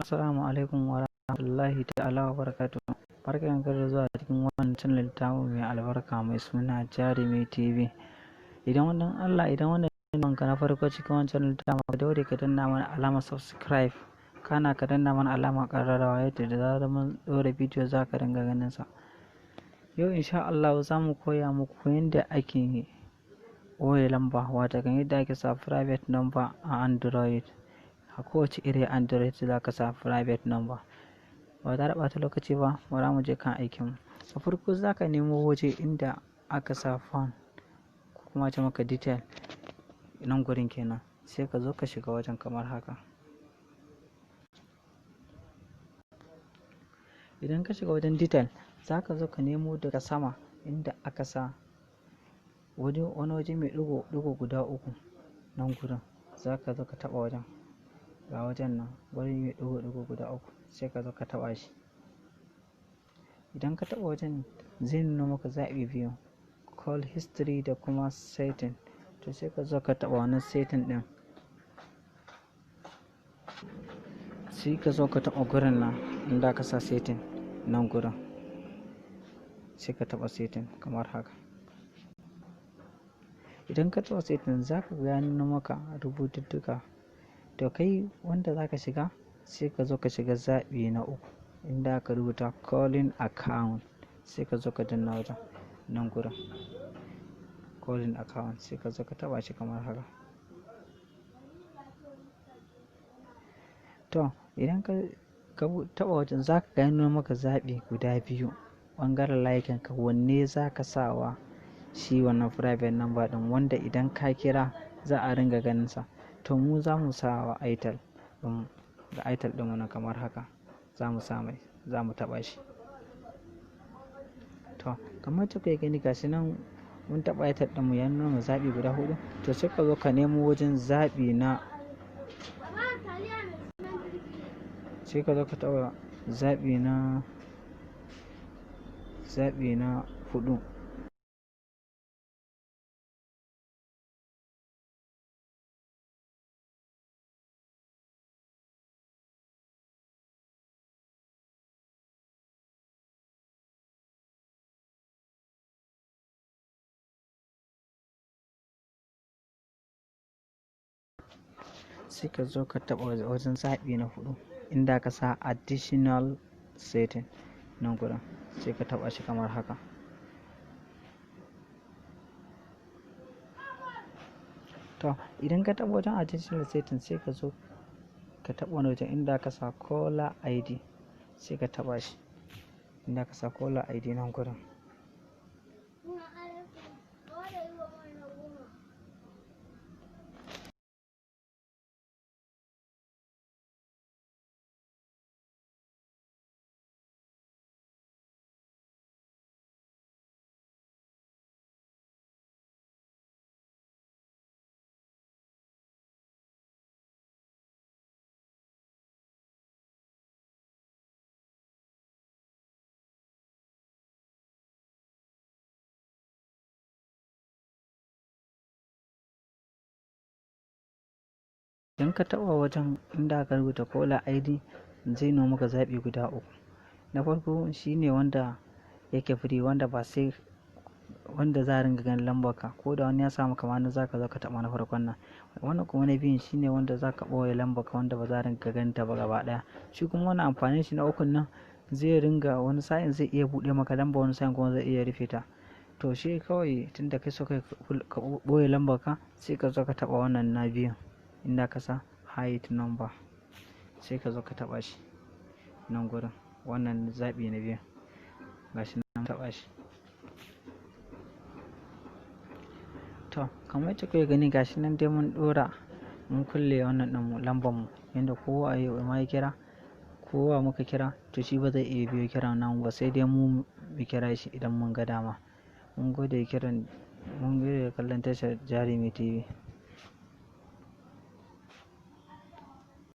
Assalamu alaikum wa rahmatullahi ta'ala wa barakatuh. Barkan ka da zuwa cikin wannan channel tamu mai albarka mai suna JARUMI TV. Idan wannan ne ka na farko cikin wannan channel tamu, ka daure ka danna mana alamar subscribe. Kana ka danna mana alamar ƙararrawa yadda da zarar mun ɗora bidiyo za ka dinga ganin sa. Yau insha Allah za mu koya muku yadda ake ɓoye lamba, wato kan yadda ake sa private number a Android. A kowace iri Android za ka sa private number. Ba tare ɓata lokaci ba, bara mu je kan aikin mu. Da farko za ka nemo waje inda aka sa phone ko kuma ce maka detail nan gurin kenan, sai ka zo ka shiga wajen kamar haka. Idan ka shiga wajen detail, za ka zo ka nemo daga sama inda aka sa wani waje mai ɗigo guda uku nan gurin, za ka zo ka taɓa wajen. Ga wajen nan wuri mai ɗigo guda uku, sai ka zo ka taɓa shi. Idan ka taɓa wajen zai nuna maka zaɓi biyu, call history da kuma setting. To sai ka zo ka taɓa wannan setting ɗin, sai ka zo ka taɓa gurin nan inda ka sa setting nan gurin, sai ka taɓa setting kamar haka. Idan ka taɓa setting za ka ga nuna maka rubututtuka. To kai wanda za ka shiga, sai ka zo ka shiga zaɓi na uku inda aka rubuta calling account, sai ka zo ka danna wajen nan gurin calling account, sai ka zo ka taɓa shi kamar haka. To idan ka taɓa wajen za ka ga nuna maka zaɓi guda biyu ɓangaren layukan ka, wanne za ka sawa shi wannan private number ɗin wanda idan ka kira za a ringa ganin sa. To mu za mu sa wa itel ɗin, ga itel ɗin wannan kamar haka, za mu sa mai, za mu taɓa shi. To kamar ta kai gani gashi nan mun taɓa itel ɗin mu ya nuna mu zaɓi guda huɗu. To sai ka zo ka nemo wajen zaɓi na, sai ka zo ka taɓa zaɓi na huɗu. Sai ka zo ka taɓa wajen zaɓi na huɗu inda ka sa additional setting nan gurin, sai ka taɓa shi kamar haka. To idan ka taɓa wajen additional setting, sai ka zo ka taɓa wani wajen inda ka sa caller ID, sai ka taɓa shi inda ka sa caller ID nan gurin. Idan ka taɓa wajen inda aka rubuta caller ID, zai nuna maka zaɓi guda uku. Na farko shine wanda yake free, wanda ba sai wanda za a ringa ganin lambar ka, ko da wani ya samu kamar za ka zo ka taɓa na farkon nan. Wannan kuma na biyun shine wanda za ka ɓoye lambar ka, wanda ba za a ringa ganin ta ba gaba ɗaya. Shi kuma wani amfanin shi na ukun nan, zai ringa wani sa'in zai iya buɗe maka lamba, wani sa'in kuma zai iya rufe ta. To shi kawai tunda kai so ka ɓoye lambar ka, sai ka zo ka taɓa wannan na biyun inda ka sa hide number, sai ka zo ka taɓa shi nan gurin, wannan zaɓi na biyun gashi nan taɓa shi. To kamar yadda kuke gani gashi nan dai mun ɗora, mun kulle wannan ɗin lambar mu, yanda kowa ma ya kira, kowa muka kira to shi ba zai iya biyo kiran namu ba, sai dai mu kira shi idan mun ga dama. Mun gode da kallon tashar JARUMI TV.